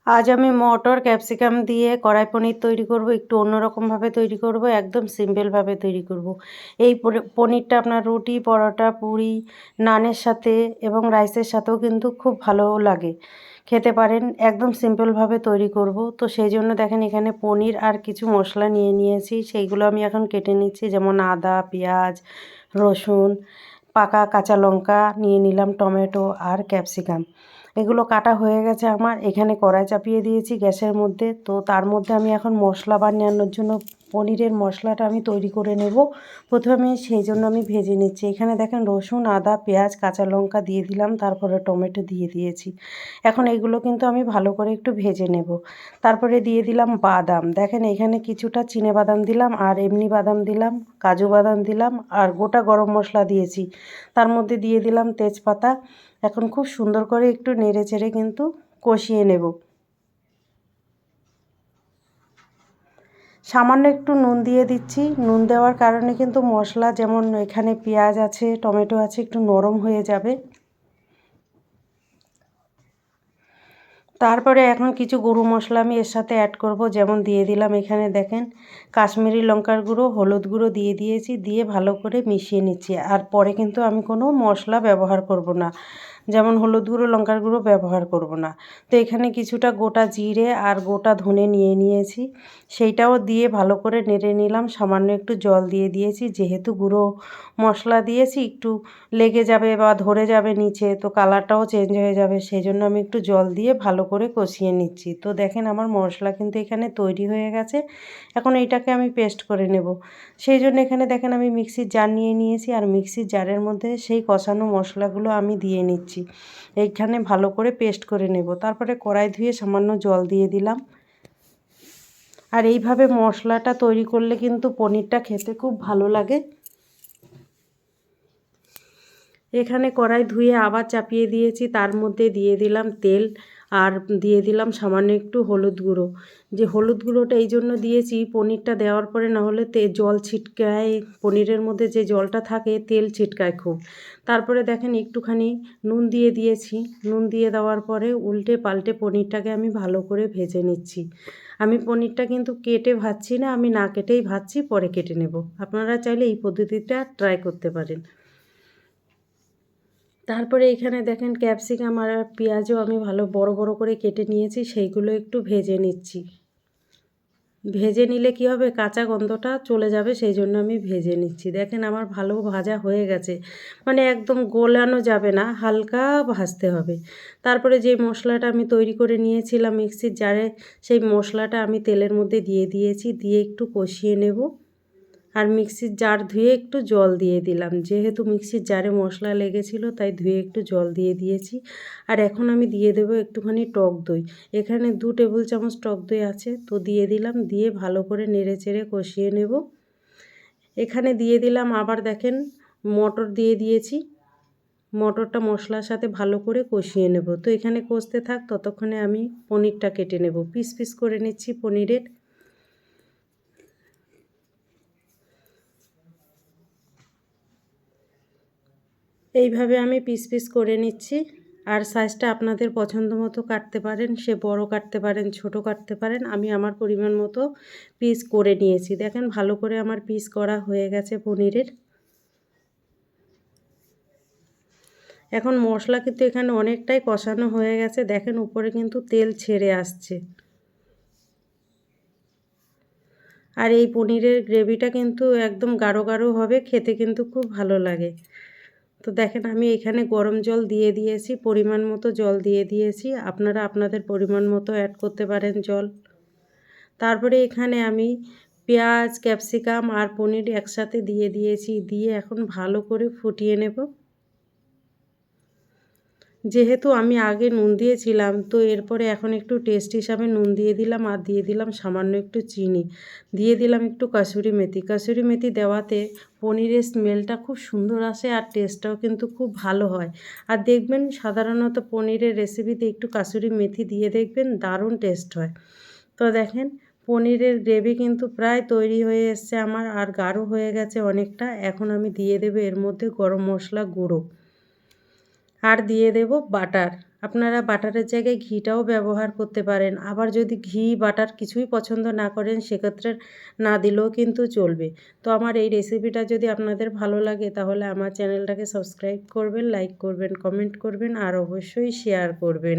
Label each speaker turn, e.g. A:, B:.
A: আজ আমি মটর ক্যাপসিকাম দিয়ে কড়াই পনির তৈরি করব, একটু অন্যরকমভাবে তৈরি করব, একদম সিম্পলভাবে তৈরি করব। এই পনিরটা আপনার রুটি, পরোটা, পুরি, নানের সাথে এবং রাইসের সাথেও কিন্তু খুব ভালো লাগে, খেতে পারেন। একদম সিম্পলভাবে তৈরি করব। তো সেই জন্য দেখেন এখানে পনির আর কিছু মশলা নিয়ে নিয়েছি, সেইগুলো আমি এখন কেটে নিচ্ছি। যেমন আদা, পেঁয়াজ, রসুন, পাকা কাঁচা লঙ্কা নিয়ে নিলাম, টমেটো আর ক্যাপসিকাম। এগুলো কাটা হয়ে গেছে আমার। এখানে কড়াই চাপিয়ে দিয়েছি গ্যাসের মধ্যে। তো তার মধ্যে আমি এখন মশলা বানানোর জন্য পনিরের মশলাটা আমি তৈরি করে নেব। প্রথমে সেই জন্য আমি ভেজে নিচ্ছি। এখানে দেখেন রসুন, আদা, পেঁয়াজ, কাঁচা লঙ্কা দিয়ে দিলাম, তারপরে টমেটো দিয়ে দিয়েছি। এখন এগুলো কিন্তু আমি ভালো করে একটু ভেজে নেব। তারপরে দিয়ে দিলাম বাদাম। দেখেন এখানে কিছুটা চিনেবাদাম দিলাম আর এমনি বাদাম দিলাম, কাজু বাদাম দিলাম আর গোটা গরম মশলা দিয়েছি। তার মধ্যে দিয়ে দিলাম তেজপাতা। এখন খুব সুন্দর করে একটু নেড়ে চেড়ে কিন্তু কষিয়ে নেব। সামান্য একটু নুন দিয়ে দিচ্ছি। নুন দেওয়ার কারণে কিন্তু মশলা, যেমন এখানে পেঁয়াজ আছে, টমেটো আছে, একটু নরম হয়ে যাবে। তারপরে এখন কিছু গুঁড়ো মশলা আমি এর সাথে অ্যাড করব। যেমন দিয়ে দিলাম এখানে দেখেন কাশ্মীরি লঙ্কার গুঁড়ো, হলুদ গুঁড়ো দিয়ে দিয়েছি, দিয়ে ভালো করে মিশিয়ে নিচ্ছি। আর পরে কিন্তু আমি কোনো মশলা ব্যবহার করব না, যেমন হলুদ গুঁড়ো, লঙ্কার গুঁড়ো ব্যবহার করব না। তো এখানে কিছুটা গোটা জিরে আর গোটা ধনে নিয়ে নিয়েছি, সেইটাও দিয়ে ভালো করে নেড়ে নিলাম। সামান্য একটু জল দিয়ে দিয়েছি, যেহেতু গুঁড়ো মশলা দিয়েছি একটু লেগে যাবে বা ধরে যাবে নিচে, তো কালারটাও চেঞ্জ হয়ে যাবে, সেই জন্য আমি একটু জল দিয়ে ভালো করে কষিয়ে নিচ্ছি। তো দেখেন আমার মশলা কিন্তু এখানে তৈরি হয়ে গেছে। এখন এইটাকে আমি পেস্ট করে নেব। সেই জন্য এখানে দেখেন আমি মিক্সির জার নিয়ে নিয়েছি, আর মিক্সির জারের মধ্যে সেই কষানো মশলাগুলো আমি দিয়ে নিচ্ছি। এইখানে ভালো করে পেস্ট করে নেব। তারপরে কড়াই ধুয়ে সামান্য জল দিয়ে দিলাম। আর এইভাবে মশলাটা তৈরি করলে কিন্তু পনিরটা খেতে খুব ভালো লাগে। এখানে কড়াই ধুয়ে আবার চাপিয়ে দিয়েছি, তার মধ্যে দিয়ে দিলাম তেল আর দিয়ে দিলাম সামান্য একটু হলুদ গুঁড়ো। যে হলুদ গুঁড়োটা এই জন্য দিয়েছি, পনিরটা দেওয়ার পরে না হলে জল ছিটকায়, পনিরের মধ্যে যে জলটা থাকে তেল ছিটকায় খুব। তারপরে দেখেন একটুখানি নুন দিয়ে দিয়েছি। নুন দিয়ে দেওয়ার পরে উল্টে পাল্টে পনিরটাকে আমি ভালো করে ভেজে নিচ্ছি। আমি পনিরটা কিন্তু কেটে ভাজছি না, আমি না কেটেই ভাজছি, পরে কেটে নেব। আপনারা চাইলে এই পদ্ধতিটা ট্রাই করতে পারেন। তারপরে এখানে দেখেন ক্যাপসিকাম আর পেঁয়াজও আমি ভালো বড় বড় করে কেটে নিয়েছি, সেইগুলো একটু ভেজে নিচ্ছি। ভেজে নিলে কী হবে, কাঁচা গন্ধটা চলে যাবে, সেই জন্য আমি ভেজে নিচ্ছি। দেখেন আমার ভালো ভাজা হয়ে গেছে, মানে একদম গোলানো যাবে না, হালকা ভাজতে হবে। তারপরে যে মশলাটা আমি তৈরি করে নিয়েছিলাম মিক্সির জারে, সেই মশলাটা আমি তেলের মধ্যে দিয়ে দিয়েছি, দিয়ে একটু কষিয়ে নেব। আর মিক্সির জার ধুয়ে একটু জল দিয়ে দিলাম, যেহেতু মিক্সির জারে মশলা লেগেছিলো তাই ধুয়ে একটু জল দিয়ে দিয়েছি। আর এখন আমি দিয়ে দেবো একটুখানি টক দই। এখানে 2 টেবিল চামচ টক দই আছে, তো দিয়ে দিলাম, দিয়ে ভালো করে নেড়ে চেড়ে কষিয়ে নেব। এখানে দিয়ে দিলাম আবার দেখেন মটর দিয়ে দিয়েছি। মটরটা মশলার সাথে ভালো করে কষিয়ে নেব। তো এখানে কষতে থাক, ততক্ষণে আমি পনিরটা কেটে নেব। পিস পিস করে নিচ্ছি পনিরের। এইভাবে আমি পিস পিস করে নিচ্ছি। আর সাইজটা আপনাদের পছন্দ মতো কাটতে পারেন, সে বড় কাটতে পারেন, ছোট কাটতে পারেন। আমি আমার পরিমাণ মতো পিস করে নিয়েছি। দেখেন ভালো করে আমার পিস করা হয়ে গেছে পনিরের। এখন মশলা কিন্তু এখানে অনেকটাই কষানো হয়ে গেছে, দেখেন উপরে কিন্তু তেল ছেড়ে আসছে। আর এই পনিরের গ্রেভিটা কিন্তু একদম গাঢ় গাঢ় হবে, খেতে কিন্তু খুব ভালো লাগে। তো দেখেন আমি এখানে গরম জল দিয়ে দিয়েছি, পরিমাণ মতো জল দিয়ে দিয়েছি, আপনারা আপনাদের পরিমাণ মতো অ্যাড করতে পারেন জল। তারপরে এখানে আমি পেঁয়াজ, ক্যাপসিকাম আর পনির একসাথে দিয়ে দিয়েছি, দিয়ে এখন ভালো করে ফুটিয়ে নেব। যেহেতু আমি আগে নুন দিয়েছিলাম, তো এরপরে এখন একটু টেস্ট হিসাবে নুন দিয়ে দিলাম, আর দিয়ে দিলাম সামান্য একটু চিনি, দিয়ে দিলাম একটু কাসুরি মেথি। কাসুরি মেথি দেওয়াতে পনিরের স্মেলটা খুব সুন্দর আসে, আর টেস্টটাও কিন্তু খুব ভালো হয়। আর দেখবেন সাধারণত পনিরের রেসিপিতে একটু কাসুরি মেথি দিয়ে দেখবেন, দারুণ টেস্ট হয়। তো দেখেন পনিরের গ্রেভি কিন্তু প্রায় তৈরি হয়ে এসছে আমার, আর গাঢ় হয়ে গেছে অনেকটা। এখন আমি দিয়ে দেবো এর মধ্যে গরম মশলা গুঁড়ো, আর দিয়ে দেব বাটার। আপনারা বাটারের জায়গায় ঘিটাও ব্যবহার করতে পারেন। আবার যদি ঘি বাটার কিছুই পছন্দ না করেন সেক্ষেত্রে না দিলেও কিন্তু চলবে। তো আমার এই রেসিপিটা যদি আপনাদের ভালো লাগে তাহলে আমার চ্যানেলটাকে সাবস্ক্রাইব করবেন, লাইক করবেন, কমেন্ট করবেন আর অবশ্যই শেয়ার করবেন।